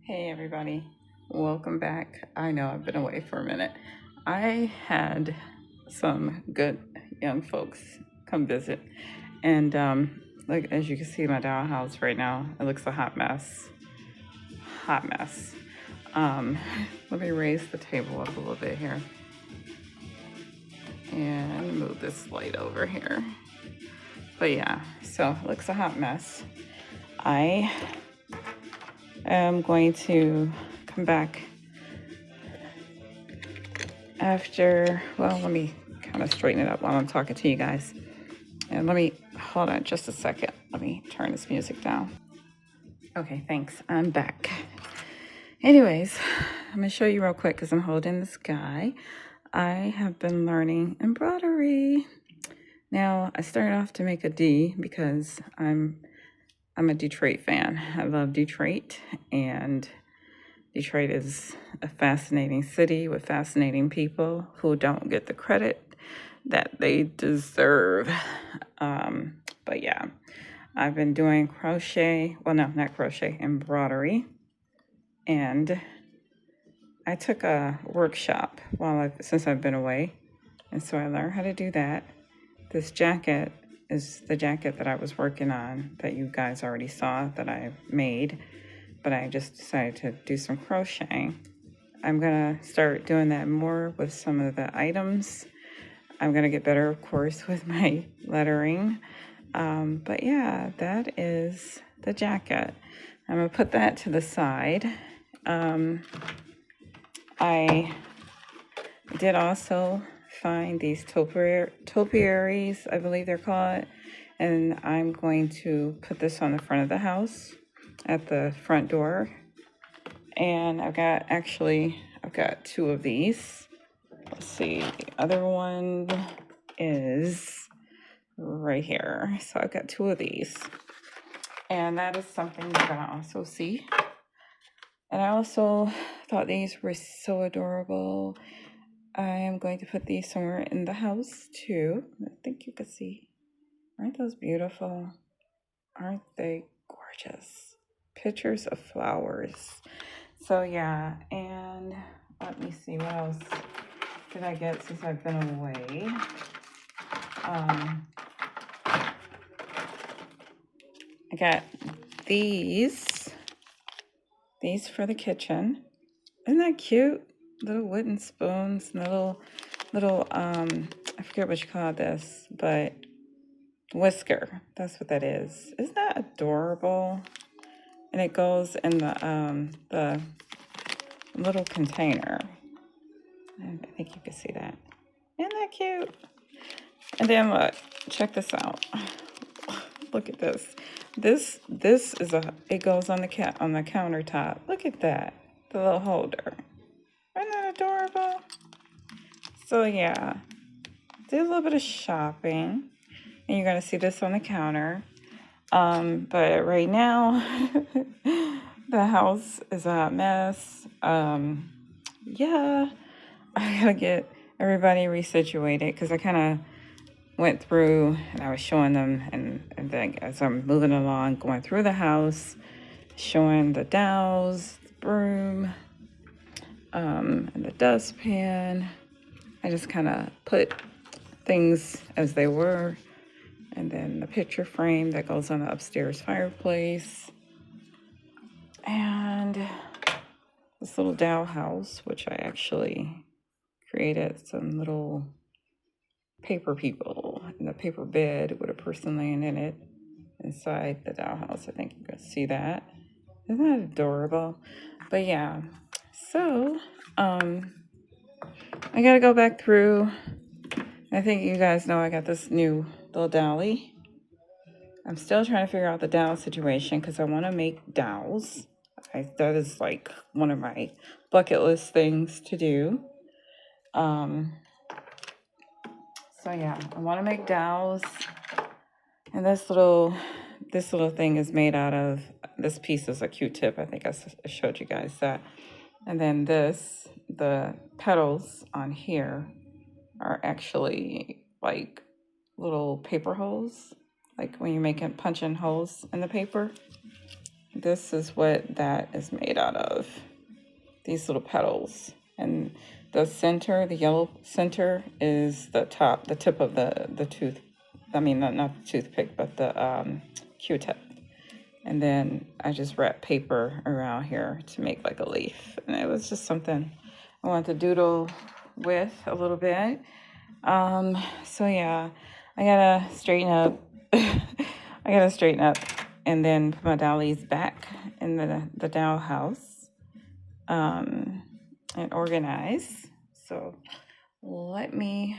Hey everybody, welcome back. I know I've been away for a minute. I had some good young folks come visit, and like as you can see, my dollhouse right now, it looks a hot mess. Hot mess. Um, Let me raise the table up a little bit here and move this light over here. But yeah, so it looks a hot mess. I am going to come back after, well, let me kind of straighten it up while I'm talking to you guys. And let me, hold on just a second. Let me turn this music down. Okay, thanks. I'm back. Anyways, I'm going to show you real quick because I'm holding this guy. I have been learning embroidery. Now, I started off to make a D because I'm a Detroit fan. I love Detroit, and Detroit is a fascinating city with fascinating people who don't get the credit that they deserve. But yeah, I've been doing crochet. Well, no, not crochet, embroidery. And I took a workshop since I've been away. And so I learned how to do that. This jacket is the jacket that I was working on that you guys already saw that I made. But I just decided to do some crocheting. I'm gonna start doing that more with some of the items. I'm gonna get better, of course, with my lettering. But yeah, that is the jacket. I'm gonna put that to the side. I did also find these topiaries, I believe they're called, and I'm going to put this on the front of the house at the front door. And I've got two of these. Let's see, the other one is right here. So I've got two of these. And that is something you're gonna also see. And I also thought these were so adorable. I am going to put these somewhere in the house too. I think you can see. Aren't those beautiful? Aren't they gorgeous? Pictures of flowers. So yeah, and let me see, what else did I get since I've been away? I got these for the kitchen. Isn't that cute? Little wooden spoons and little I forget what you call this, but whisker. That's what that is. Isn't that adorable? And it goes in the little container. I think you can see that. Isn't that cute? And then look, check this out. Look at this. This is it goes on the countertop. Look at that. The little holder. Isn't that adorable? So yeah, did a little bit of shopping. And you're gonna see this on the counter. But right now the house is a hot mess. Yeah, I gotta get everybody resituated because I kind of went through and I was showing them, and then as I'm moving along, going through the house, showing the dowels, the broom, and the dustpan. I just kind of put things as they were, and then the picture frame that goes on the upstairs fireplace, and this little dowel house, which I actually created some little paper people in a paper bed with a person laying in it inside the dollhouse. I think you can see that. Isn't that adorable? But yeah, so I gotta go back through. I think you guys know I got this new little dolly. I'm still trying to figure out the dowel situation because I want to make dowels. That is like one of my bucket list things to do. So yeah, I want to make dowels, and this little thing is made out of, this piece is a Q-tip. I think I showed you guys that. And then the petals on here are actually like little paper holes, like when you're punching holes in the paper. this is what that is made out of. These little petals. And the center, the yellow center, is the tip of the tooth. I mean, not the toothpick, but the Q-tip. And then I just wrapped paper around here to make like a leaf. And it was just something I wanted to doodle with a little bit. So yeah, I gotta straighten up. I gotta straighten up and then put my dollies back in the doll house, and organize. So let me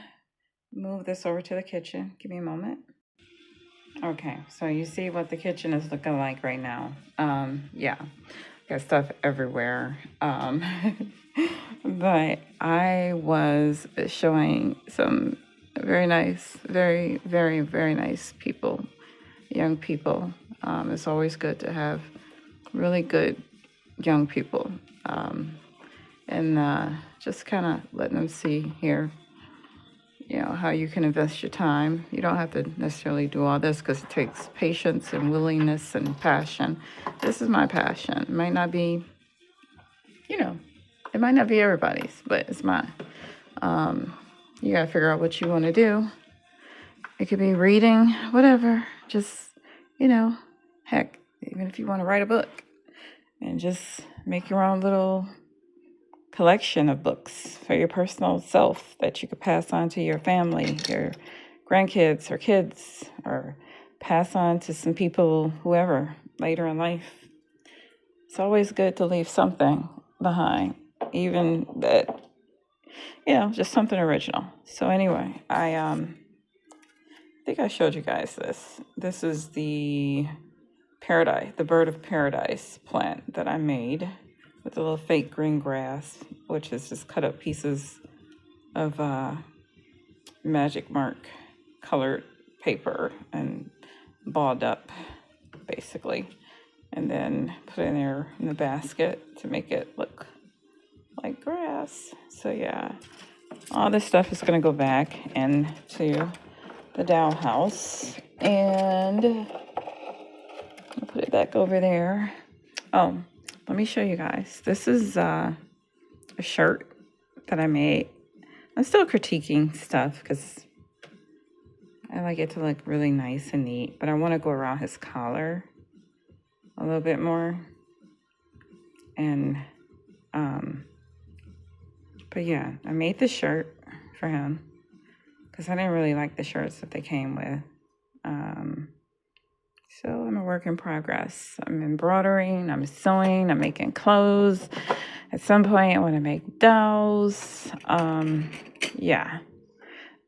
move this over to the kitchen. Give me a moment. Okay, so you see what the kitchen is looking like right now. Yeah, got stuff everywhere. But I was showing some very nice, very, very, very nice people, young people. It's always good to have really good young people, and just kind of letting them see here, how you can invest your time. You don't have to necessarily do all this because it takes patience and willingness and passion. This is my passion. It might not be, it might not be everybody's, but it's mine. You got to figure out what you want to do. It could be reading, whatever. Just, heck, even if you want to write a book and just make your own little collection of books for your personal self that you could pass on to your family, your grandkids or kids, or pass on to some people, whoever, later in life. It's always good to leave something behind, even that, just something original. So anyway, I think I showed you guys this. This is the bird of paradise plant that I made with a little fake green grass, which is just cut up pieces of Magic Mark colored paper and balled up, basically, and then put it in there in the basket to make it look like grass. So yeah, all this stuff is going to go back into the doll house, and I'll put it back over there. Oh, let me show you guys. This is a shirt that I made. I'm still critiquing stuff because I like it to look really nice and neat, but I want to go around his collar a little bit more. And, but yeah, I made this shirt for him because I didn't really like the shirts that they came with. So I'm a work in progress. I'm embroidering, I'm sewing, I'm making clothes. At some point, I want to make dolls. Yeah,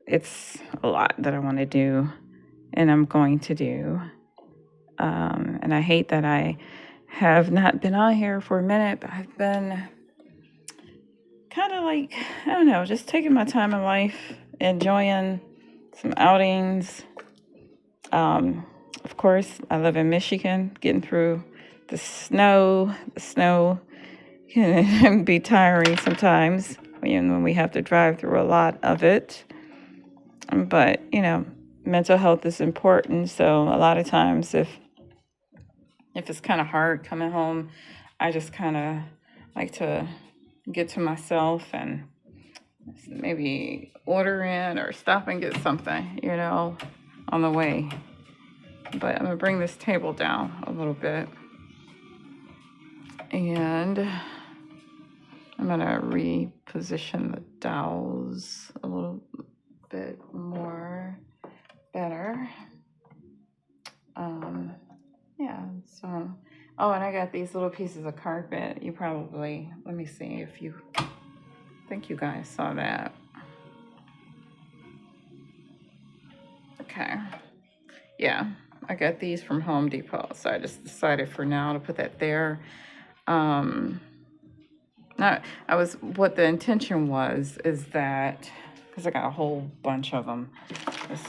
it's a lot that I want to do, and I'm going to do. And I hate that I have not been on here for a minute, but I've been kind of like, I don't know, just taking my time in life, enjoying some outings. Of course, I live in Michigan, getting through the snow. The snow can be tiring sometimes when we have to drive through a lot of it. But, mental health is important. So a lot of times if it's kind of hard coming home, I just kind of like to get to myself and maybe order in or stop and get something, on the way. But I'm going to bring this table down a little bit. And I'm going to reposition the dolls a little bit more better. Yeah, so, oh, and I got these little pieces of carpet. You probably, let me see if you, I think you guys saw that. Okay. Yeah, I got these from Home Depot, so I just decided for now to put that there. What the intention is that, because I got a whole bunch of them, this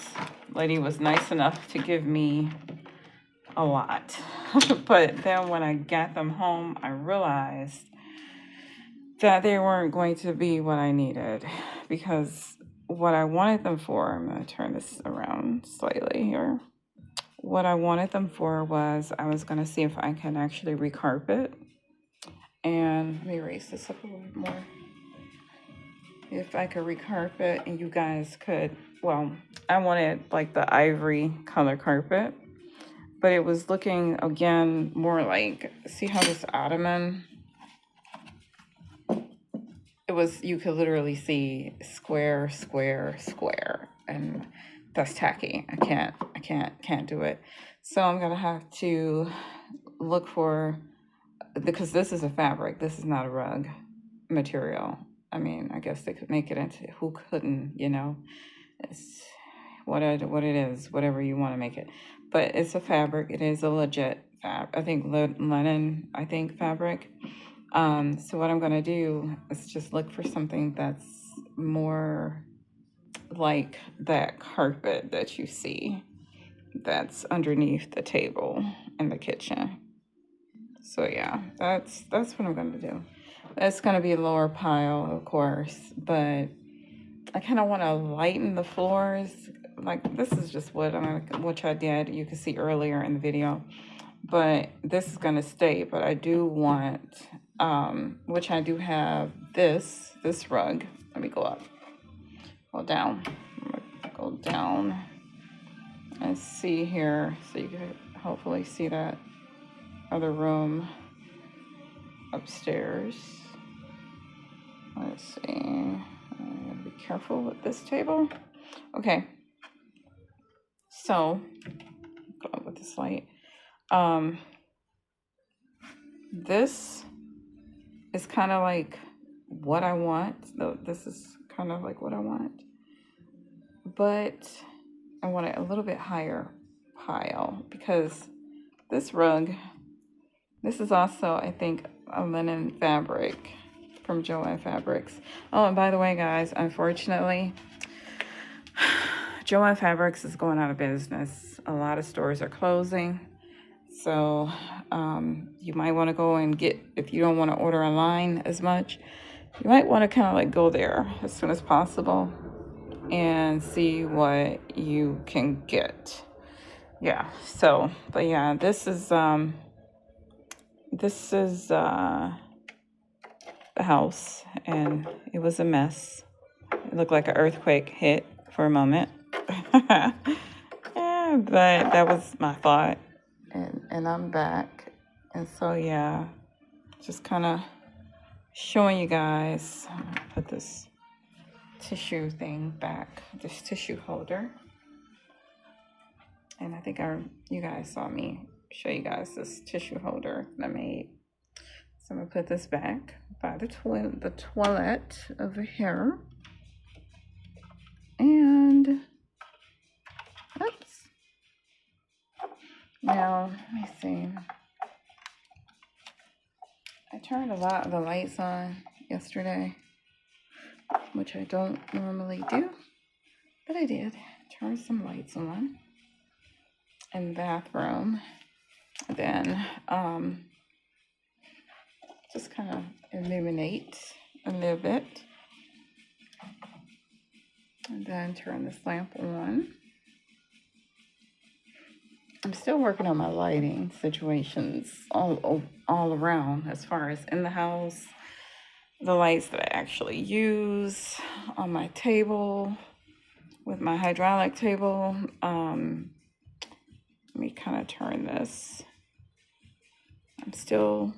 lady was nice enough to give me a lot. But then when I got them home, I realized that they weren't going to be what I needed, because what I wanted them for, I'm going to turn this around slightly here, what I wanted them for was I was going to see if I can actually recarpet. And let me raise this up a little bit more. If I could recarpet and you guys could, well, I wanted like the ivory color carpet, but it was looking again more like, see how this ottoman, it was, you could literally see square, square, square, and that's tacky. I can't do it. So I'm gonna have to look for, because this is a fabric, this is not a rug material. I mean, I guess they could make it into, who couldn't, you know? It's what it is, whatever you want to make it. But it's a fabric. It is a legit I think linen, I think fabric. So what I'm going to do is just look for something that's more like that carpet that you see that's underneath the table in the kitchen. So yeah, that's what I'm going to do. It's going to be a lower pile, of course, but I kind of want to lighten the floors. Like, this is just what which I did. You can see earlier in the video, but this is going to stay. But I do want, which I do have this rug. Let me go up, go down, go down and see here. So you can hopefully see that other room upstairs. Let's see. I'm gonna be careful with this table. Okay. So, go up with this light. This is kind of like what I want. This is kind of like what I want. But I want it a little bit higher pile because this rug, this is also, I think, a linen fabric from Jo-Ann Fabrics. Oh, and by the way, guys, unfortunately, Jo-Ann Fabrics is going out of business. A lot of stores are closing. So you might want to go and get, if you don't want to order online as much, you might want to kind of like go there as soon as possible and see what you can get. Yeah, so, but yeah, this is the house, and it was a mess. It looked like an earthquake hit for a moment. Yeah, but that was my thought. And I'm back. And so yeah, just kind of showing you guys. I'm gonna put this tissue thing back, this tissue holder. And I think you guys saw me show you guys this tissue holder that I made. So I'm gonna put this back by the toilet over here. And oops. Now, let me see. I turned a lot of the lights on yesterday, which I don't normally do, but I did. Turn some lights on in the bathroom. Then just kind of illuminate a little bit. And then turn this lamp on. I'm still working on my lighting situations all around, as far as in the house, the lights that I actually use on my table with my hydraulic table. Let me kind of turn this. I'm still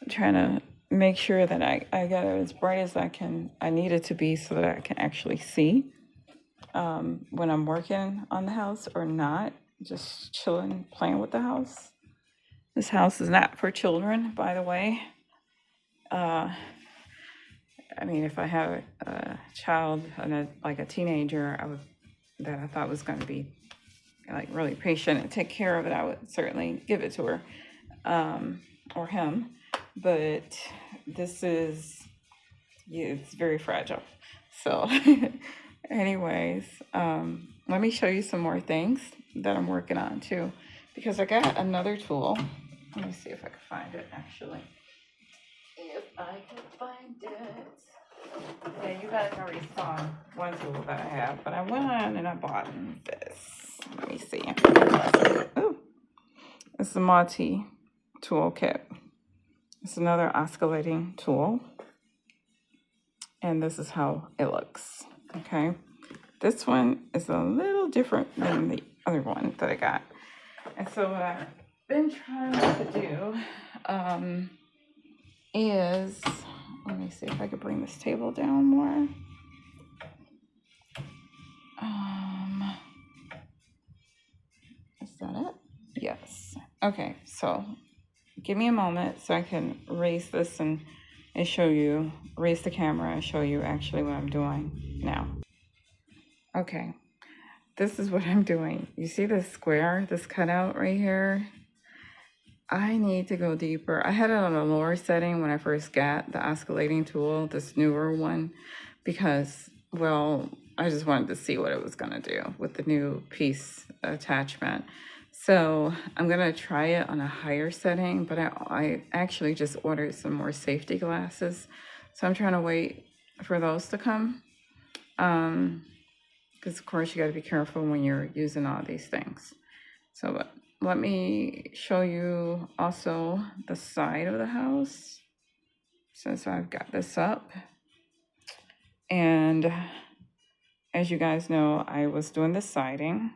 trying to make sure that I got it as bright as I need it to be, so that I can actually see when I'm working on the house or not. Just chilling, playing with the house. This house is not for children, by the way. I mean, if I have a child and like a teenager, that I thought was going to be like really patient and take care of it, I would certainly give it to her, or him. But this is, yeah, it's very fragile. So, anyways, let me show you some more things that I'm working on too, because I got another tool. Let me see if I can find it actually. If I can find it. Yeah, you guys already saw one tool that I have, but I went on and I bought this. Let me see. Ooh, it's the Multi tool kit. It's another oscillating tool, and this is how it looks. Okay, this one is a little different than the other one that I got, and so what I've been trying to do is, let me see if I could bring this table down more. Is that it? Yes. Okay, so give me a moment so I can raise this and show you, raise the camera and show you actually what I'm doing now. Okay, this is what I'm doing. You see this square, this cutout right here? I need to go deeper. I had it on a lower setting when I first got the oscillating tool, this newer one, because, well, I just wanted to see what it was gonna do with the new piece attachment. So I'm gonna try it on a higher setting, but I actually just ordered some more safety glasses. So I'm trying to wait for those to come. Because of course you gotta be careful when you're using all these things. So let me show you also the side of the house, since I've got this up. And as you guys know, I was doing the siding.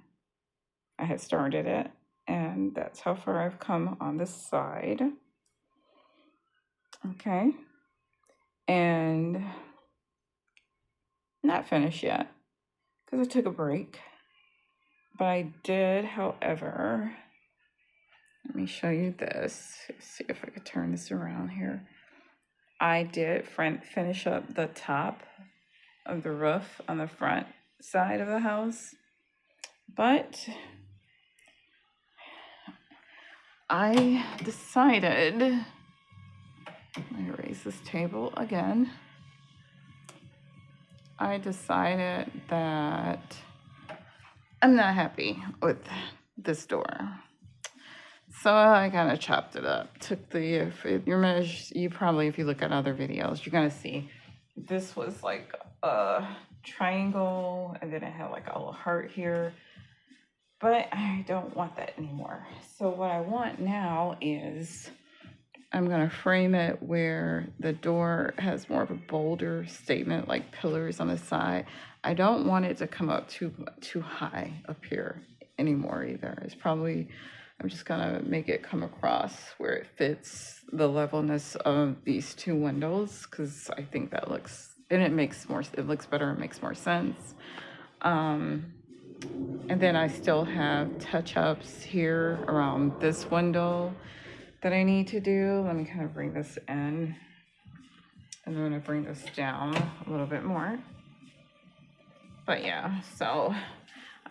I had started it, and that's how far I've come on this side. Okay. And not finished yet, because I took a break. But I did, however, let me show you this. Let's see if I could turn this around here. I did finish up the top of the roof on the front side of the house, but I decided, let me raise this table again. I decided that I'm not happy with this door. So I kind of chopped it up. Took the, you probably, if you look at other videos, you're gonna see this was like a triangle, and then it had like a little heart here. But I don't want that anymore. So what I want now is I'm gonna frame it where the door has more of a bolder statement, like pillars on the side. I don't want it to come up too high up here anymore either. It's probably, I'm just gonna make it come across where it fits the levelness of these two windows, because I think that looks, and it looks better, it makes more sense. And then I still have touch-ups here around this window that I need to do. Let me kind of bring this in, and I'm gonna bring this down a little bit more. But yeah, so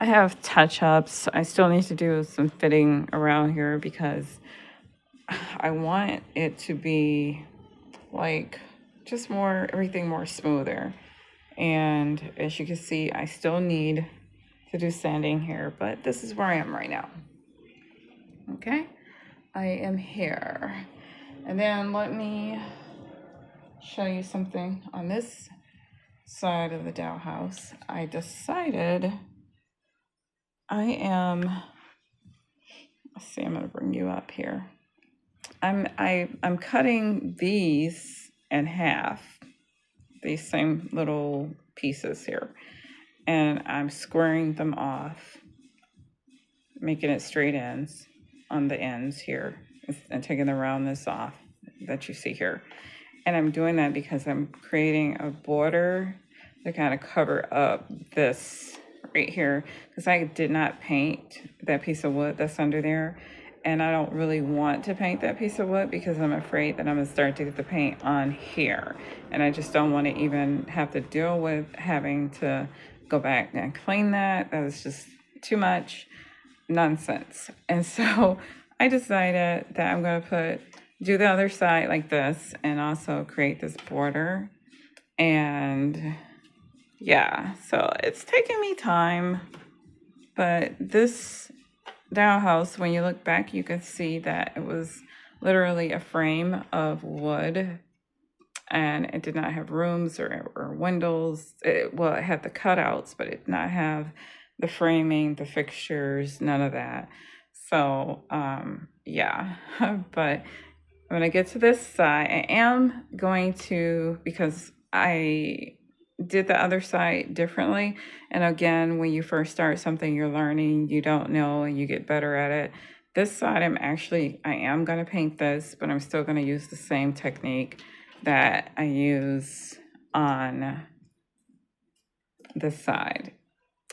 I have touch-ups. I still need to do some fitting around here because I want it to be like just more, everything more smoother. And as you can see, I still need to do sanding here, but this is where I am right now. Okay, I am here. And then let me show you something on this side of the Dow house. I decided let's see, I'm gonna bring you up here. I'm cutting these in half, these same little pieces here, and I'm squaring them off, making it straight ends on the ends here, and taking the roundness off that you see here. And I'm doing that because I'm creating a border to kind of cover up this right here, because I did not paint that piece of wood that's under there. And I don't really want to paint that piece of wood because I'm afraid that I'm gonna start to get the paint on here. And I just don't want to even have to deal with having to go back and clean that. That is just too much nonsense. And so I decided that I'm gonna do the other side like this and also create this border. And yeah, so it's taking me time, but this Dow house, when you look back, you can see that it was literally a frame of wood and it did not have rooms or windows. Well, it had the cutouts, but it did not have the framing, the fixtures, none of that. So, yeah, but when I get to this side, I am going to, because I did the other side differently. And again, when you first start something you're learning, you don't know and you get better at it. This side, I am going to paint this, but I'm still going to use the same technique that I use on this side.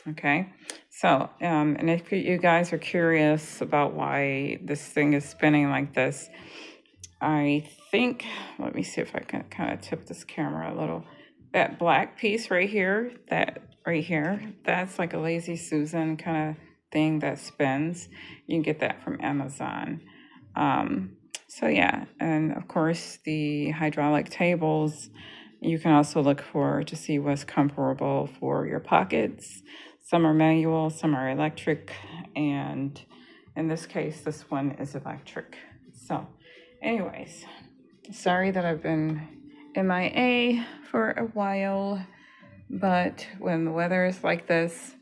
Okay, so, and if you guys are curious about why this thing is spinning like this, I think, let me see if I can kind of tip this camera a little. That black piece right here, that's like a Lazy Susan kind of thing that spins. You can get that from Amazon. So yeah, and of course the hydraulic tables, you can also look for to see what's comparable for your pockets. Some are manual, some are electric, and in this case, this one is electric. So anyways, sorry that I've been MIA for a while, but when the weather is like this,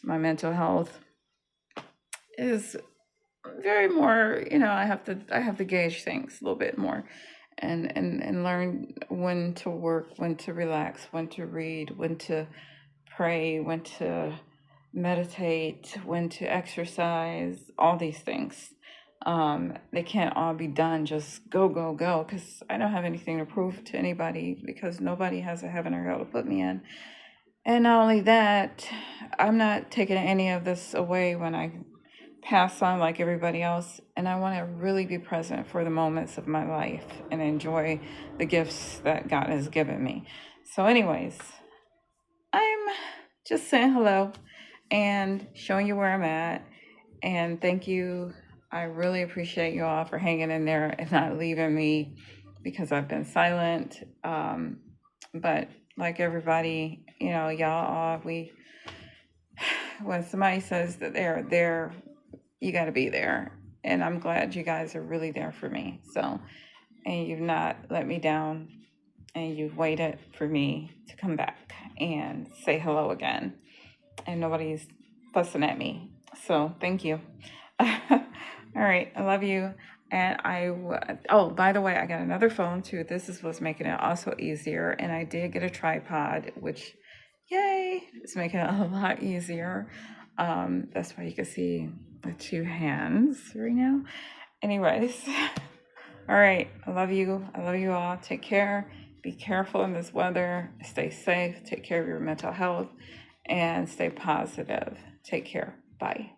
my mental health is very more, I have to gauge things a little bit more and learn when to work, when to relax, when to read, when to pray, when to meditate, when to exercise, all these things. They can't all be done just go, go, go, because I don't have anything to prove to anybody, because nobody has a heaven or hell to put me in. And not only that, I'm not taking any of this away when I pass on like everybody else. And I want to really be present for the moments of my life and enjoy the gifts that God has given me. So anyways, I'm just saying hello and showing you where I'm at. And thank you. I really appreciate you all for hanging in there and not leaving me because I've been silent. But like everybody, y'all, when somebody says that they're there, you got to be there. And I'm glad you guys are really there for me. So, and you've not let me down, and you've waited for me to come back and say hello again. And nobody's fussing at me. So thank you. All right. I love you. And oh, by the way, I got another phone too. This is what's making it also easier. And I did get a tripod, which, yay, it's making it a lot easier. That's why you can see the two hands right now. Anyways, all right. I love you. I love you all. Take care. Be careful in this weather. Stay safe. Take care of your mental health and stay positive. Take care. Bye.